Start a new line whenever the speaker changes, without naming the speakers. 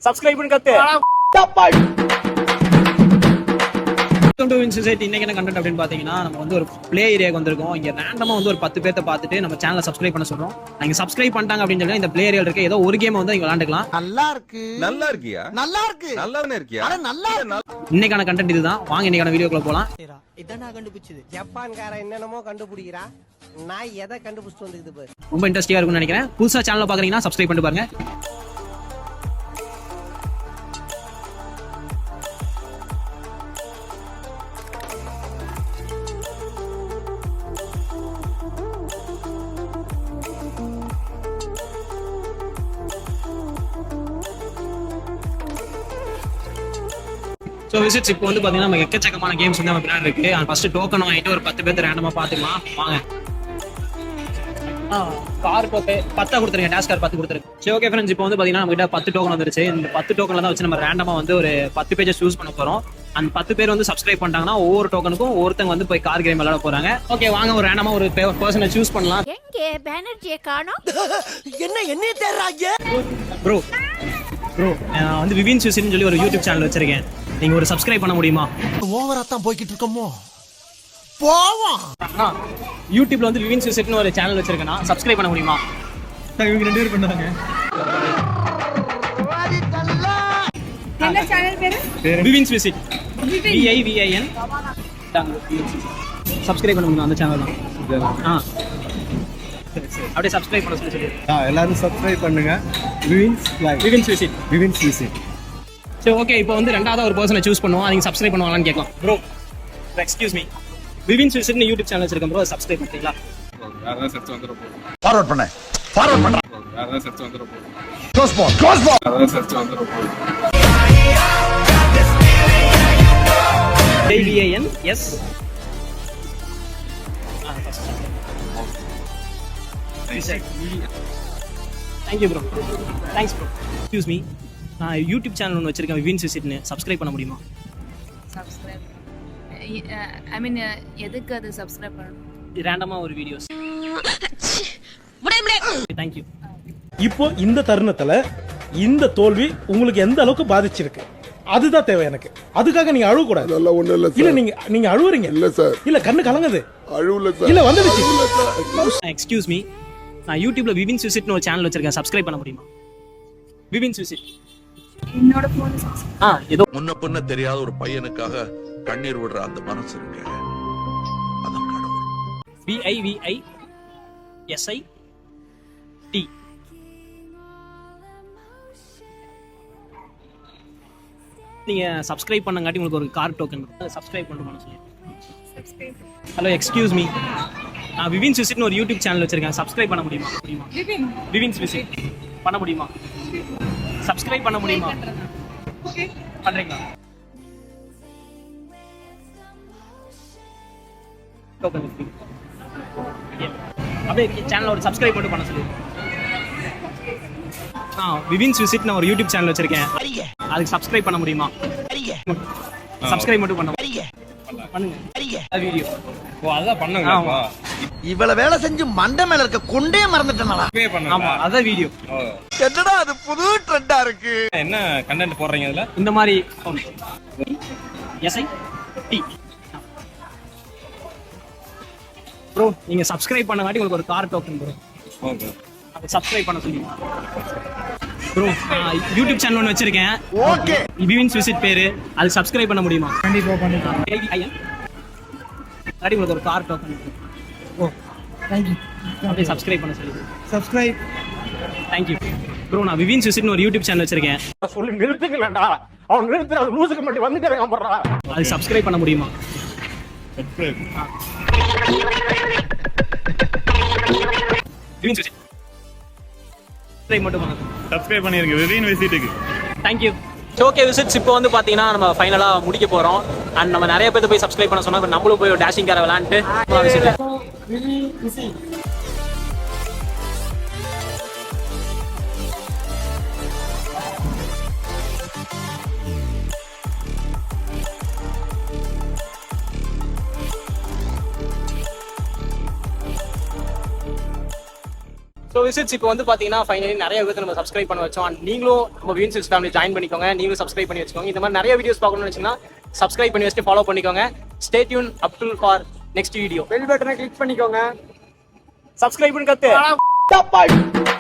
Subscribe பண்ணி கத்து. Welcome to win society. இன்னைக்கு என்ன கண்டென்ட் அப்படின்னு பாத்தீங்கன்னா, நம்ம வந்து ஒரு பிளே ஏரியாக்கு வந்திருக்கோம். இங்க ரேண்டமா வந்து ஒரு 10 பேர்த்த பார்த்துட்டு நம்ம சேனலை சப்ஸ்கிரைப் பண்ண சொல்றோம். நீங்க சப்ஸ்கிரைப் பண்ணிட்டாங்க அப்படின்னு சொல்லி இந்த பிளே ஏரியால இருக்க ஏதோ ஒரு கேம் வந்து நீங்க விளையாண்டுக்கலாம்.
நல்லா இருக்கு.
நல்லா இருக்கியா?
நல்லா இருக்கு.
நல்லாவே இருக்கியா?
அட நல்லா
இன்னைக்கான கண்டென்ட் இதுதான். வாங்க இன்னைக்கான வீடியோக்குள்ள போலாம்.
இதான் நான் கண்டுபிடிச்சது. ஜப்பான்காரன் என்னென்னமோ கண்டுபிடிக்கிறா. நான் எதை கண்டுபிடிச்சிட்டு வந்துக்குது பாரு.
ரொம்ப இன்ட்ரெஸ்டிங்கா இருக்கும்னு நினைக்கிறேன். புதுசா சேனலை பாக்குறீங்கன்னா சப்ஸ்கிரைப் பண்ணி பாருங்க. ஸோ விசிட்ஸ் இப்போ வந்து பார்த்தீங்கன்னா நம்ம எக்கச்சக்கமான கேம்ஸ் வந்து நம்ம பின்னாடி இருக்கு. ஃபர்ஸ்ட் டோக்கன் வாங்கிட்டு ஒரு 10 பேர் ரேண்டமாக பார்த்துக்கலாம். வாங்க. கார் டோக்கன் 10 கொடுத்துருங்க. டேஷ் கார் 10 கொடுத்துருங்க. சரி ஓகே ஃப்ரெண்ட்ஸ், இப்போ வந்து பார்த்தீங்கன்னா நம்ம கிட்ட 10 டோக்கன் வந்துருச்சு. இந்த 10 டோக்கனில் தான் வச்சு நம்ம ரேண்டமாக வந்து ஒரு 10 பேஜை சூஸ் பண்ண போகிறோம். அந்த 10 பேர் வந்து சப்ஸ்கிரைப் பண்ணிட்டாங்கன்னா ஒவ்வொரு டோக்கனுக்கும் ஒருத்தங்க வந்து போய் கார் கேம் விளையாட போறாங்க. ஓகே வாங்க ஒரு ரேண்டமாக ஒரு பர்சனை சூஸ் பண்ணலாம்.
எங்கே பேனர்ஜியை காணோம்?
என்ன தேடுறாங்க?
ப்ரோ நான் வந்து விவின் சுசின்னு சொல்லி ஒரு யூடியூப் சேனல் வச்சிருக்கேன். நீங்க ஒரு சப்ஸ்கிரைப் பண்ண முடியுமா?
ஓவரா தான் போய்கிட்டு இருக்கோமோ. போவோம்.
யூடியூப்ல வந்து விவின் சுசிட்னு ஒரு சேனல் வச்சிருக்கேனா, சப்ஸ்கிரைப் பண்ண முடியுமா? இவங்க 2 பேர் பண்ணாங்க.
என்ன சேனல் பேரு?
விவின் சுசிட். VIVIN. சப்ஸ்கிரைப் பண்ண முடியுமா அந்த சேனல் தான்? அப்படியே சப்ஸ்கிரைப் பண்ண சொல்லி
எல்லாரும் சப்ஸ்கிரைப் பண்ணுங்க. விவின் விசிட்.
சரி ஓகே, இப்போ வந்து ரெண்டாவது ஒரு பர்சனை சூஸ் பண்ணுவோம். நீங்க சப்ஸ்கிரைப் பண்ணுவாங்களான்னு கேட்கலாம். ப்ரோ எக்ஸ்கியூஸ் மீ, விவின் விசிட்னு யூடியூப் சேனல் வச்சிருக்கேன் ப்ரோ, சப்ஸ்கிரைப் பண்ணுறீங்களா?
வேற ஏதாவது சர்ச் வந்துற போகுது.
ஃபார்வர்ட் பண்ண
வேற ஏதாவது சர்ச் வந்துற போகுது.
க்ளோஸ் பால்
வேற ஏதாவது சர்ச் வந்துற போகுது.
VIVIN. Yes thank you bro. Thanks bro. Excuse me, நான் யூடியூப் சேனல் ஒன்று வச்சிருக்கேன் விவின் விசிட்னு, சப்ஸ்கிரைப் பண்ண முடியுமா?
சப்ஸ்கிரைப் ஐ மீன் எதுக்கு அது சப்ஸ்கிரைப் பண்ணணும்?
ரேண்டமா ஒரு வீடியோஸ். தேங்க்யூ.
இப்போ இந்த தருணத்துல இந்த தோல்வி உங்களுக்கு எந்த அளவுக்கு பாதிச்சிருக்கு அதுதான் தேவை எனக்கு. அதுக்காக நீங்க அழுவ கூடாது.
அதெல்லாம் ஒண்ணும் இல்ல
இல்ல
சார்.
நீங்க அழுவுறீங்க.
இல்ல சார்.
இல்ல கண்ணு கலங்குது.
அழுவல சார்.
இல்ல வந்துடுச்சு.
எக்ஸ்கியூஸ் மீ, நான் யூடியூப்ல விவின் விசிட்னு ஒரு சேனல் வச்சிருக்கேன், சப்ஸ்கிரைப் பண்ண முடியுமா? விவின் விசிட்.
என்னோட போன்
ஏதோ
முன்ன பின்ன தெரியாத ஒரு பையனுக்காக கண்ணீர் விடுற அந்த மனசு இருக்கு, அதான் கடவுள்.
VIVISIT. நீங்க சப்ஸ்கிரைப் பண்ணங்காட்டி உங்களுக்கு ஒரு கார் டோக்கன் சப்ஸ்கிரைப் பண்ண சொல்லி. ஹலோ எக்ஸ்கியூஸ் மீ, நான் விவின் விசிட்னு ஒரு யூடியூப் சேனல் வச்சிருக்கேன், சப்ஸ்கிரைப் பண்ண முடியுமா? விவின் விசிட் பண்ண முடியுமா? சப்ஸ்கிரைப் பண்ண முடியுமா? பண்றீங்களா? டோக்கன் அப்படியே சேனல் ஒரு சப்ஸ்கிரைப் மட்டும் பண்ண சொல்லி. விவின் விசிட் நான் ஒரு யூடியூப் சேனல் வச்சிருக்கேன், அதுக்கு சப்ஸ்கிரைப் பண்ண முடியுமா? சப்ஸ்கிரைப் மட்டும் பண்ண பண்ணுங்க. வீடியோ
அதான் பண்ணுங்க.
இவ்வளவு வேலை செஞ்சு மண்டை மேல இருக்க கொண்டே மறந்துட்டேனா?
ஆமா அதான் வீடியோ.
என்னடா அது புது ட்ரெண்டா இருக்கு.
என்ன கண்டென்ட் போடுறீங்க அதுல?
இந்த மாதிரி SIT ப்ரோ, நீங்க சப்ஸ்கிரைப் பண்ணங்காட்டி உங்களுக்கு ஒரு கார் டோக்கன் ப்ரோ.
ஓகே,
அதை சப்ஸ்கிரைப் பண்ண சொல்லி ப்ரோ. யூடியூப் சேனல் ஒன்று வச்சிருக்கேன்,
ஓகே.
விவின் விசிட் பேரு, அது சப்ஸ்கிரைப் பண்ண முடியுமா?
கண்டிப்பா பண்ணிக்கலாம்.
உங்களுக்கு ஒரு கார் டோக்கன். ஓ தேங்க்யூ. அப்படியே சப்ஸ்கிரைப் பண்ண சொல்லி.
சப்ஸ்கிரைப்.
Thank you bro. நான் விவின் விசிட்னு ஒரு யூடியூப் சேனல் வச்சிருக்கேன்,
சொல்லி நிறுத்துங்களேன்டா. அவன் நிறுத்துற லூசுக்கு மட்டும் வந்துட்டே இருக்கான் போறா.
அது சப்ஸ்கிரைப் பண்ண முடியுமா? விவின் விசிட் சப்ஸ்கிரைப் மட்டும் பண்ணுங்க.
சப்ஸ்கிரைப் பண்ணிருங்க விவின் விசிட்டுக்கு.
தேங்க்யூ. ஓகே விசிட்ஸ், இப்போ வந்து பார்த்தீங்கன்னா நம்ம ஃபைனலாக முடிக்க போகிறோம். அண்ட் நம்ம நிறைய பேர் போய் சப்ஸ்கிரைப் பண்ண சொன்னால் நம்மளும் போய் ஒரு டேஷிங் காரை விளாண்டுட்டு ஸோ விசிட்ஸ் இப்போ வந்து பார்த்தீங்கன்னா ஃபைனலி நிறைய விதத்தை நம்ம சப்ஸ்கிரைப் பண்ண வச்சோம். அண்ட் நீங்களும் நம்ம விவின் சில்ஸ் ஃபேமிலி ஜாயின் பண்ணிக்கோங்க. நீங்களும் சப்ஸ்கிரைப் பண்ணி வச்சுக்கோங்க. இந்த மாதிரி நிறைய வீடியோஸ் பார்க்கணும்னு நினச்சிங்கன்னா சப்ஸ்கிரைப் பண்ணி வச்சுட்டு ஃபாலோ பண்ணிக்கோங்க. Stay tune up to for next video.
Bell பட்டனை கிளிக் பண்ணிக்கோங்க.
சப்ஸ்கிரைப் பண்ணி கத்து.